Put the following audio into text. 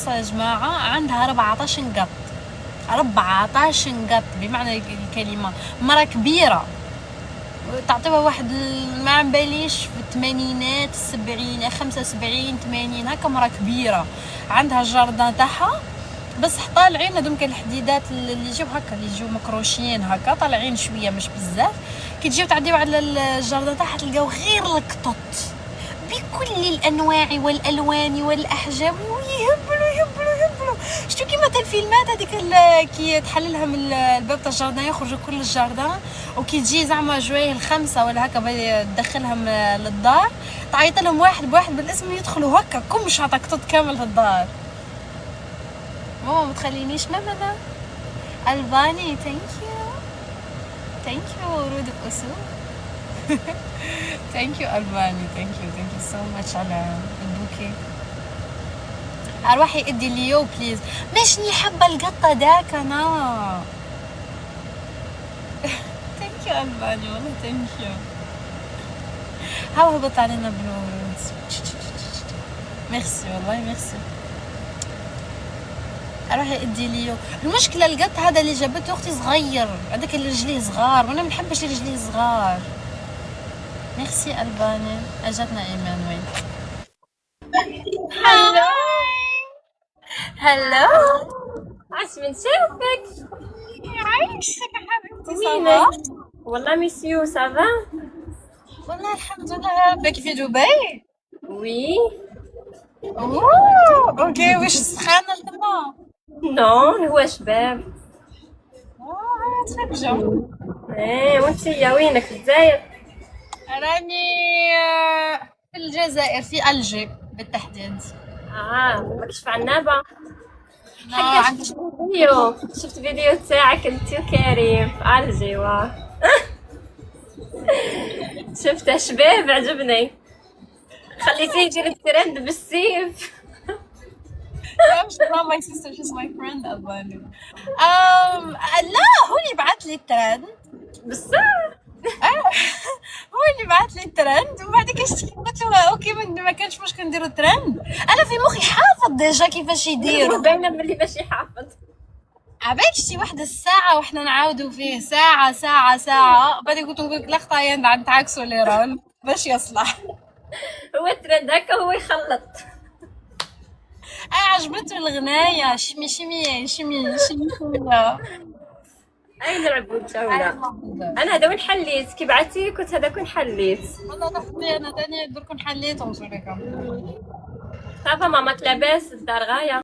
فرنسا يا جماعة عندها 14 قط، 14 قط بمعنى الكلمة. مرة كبيرة تعطيها واحد ما عم باليش في الثمانينات السبعين 75 80 هكا. مرة كبيرة عندها الجاردان تاعها، بس طالعين هذوك الحديدات اللي يجيو هكا، اللي يجيو مكروشين هكا طالعين شويه مش بزاف. كي تجيو تعديو على الجاردان تاعها تلقاو غير القطط بكل الانواع والالوان والاحجام، ويهبلوا. شتو كيما تاع الفيلمات هذيك كي تحللها من الباب تاع الجاردان يخرجوا كل الجاردان، وكي تجي زعما جوايه الخمسه ولا هكا تدخلهم للدار، تعيط لهم واحد بواحد بالاسم يدخلوا هكا كم شاطه قطط كامل في الدار. ماما ما تخلينيش ماما الباني. ثانك يو ورود الاسود. ثانك يو الباني، ثانك يو سو ماتش على البوكي. اروحي ادي ليو بليز. ماشني حابه القطه داك انا. ثانك يو الباني والله ثانك يو. هاو هبط علينا بالورود. ميرسي والله ميرسي. اروح ادي ليو. المشكله القط هذا اللي جابته اختي صغير، هذاك اللي رجليه صغار وانا ما نحبش رجليه صغار. ميرسي الباني. اجتنا ايمان وين؟ هلو عاش من شافك. عايشك حبيبتي. وينك؟ والله ميسيو سافا. والله الحمد لله. باكي في دبي؟ وي. اوه اوكي. واش سخانه الدماء؟ نو هو شباب. تفرجوا. وانتيا وينك في الجزائر؟ راني في الجزائر في ألجي بالتحديد. ماكش في عنابة؟ عندي شفت فيديو تاعك انت وكريم في الجي. شفته شباب عجبني، خليتيه يدير الترند بالسيف. my sister, she's my friend Albani. لا هو اللي بعث لي الترند بصح. هو اللي بعث لي الترند وبعد كشت قلت له اوكي ما كانش مشكل نديرو الترند. انا في مخي حافظ ديجا كيفاش يديروا. باينه ملي باش يحافظ. عباك شي واحدة الساعة واحنا نعاودوا فيه ساعة بعد قلت لك لا خطايا نتعاكسوا لي راون باش يصلح. هو الترند هكا هو يخلط. عجبته الغناية شمي اي نلعبوا الجولة. انا هذا وين حليت كي بعثتي كنت هذا كون حليت. والله ضحكتي انا تاني درك حليتهم صوريكم. صافا ماماك لاباس الدار غايه.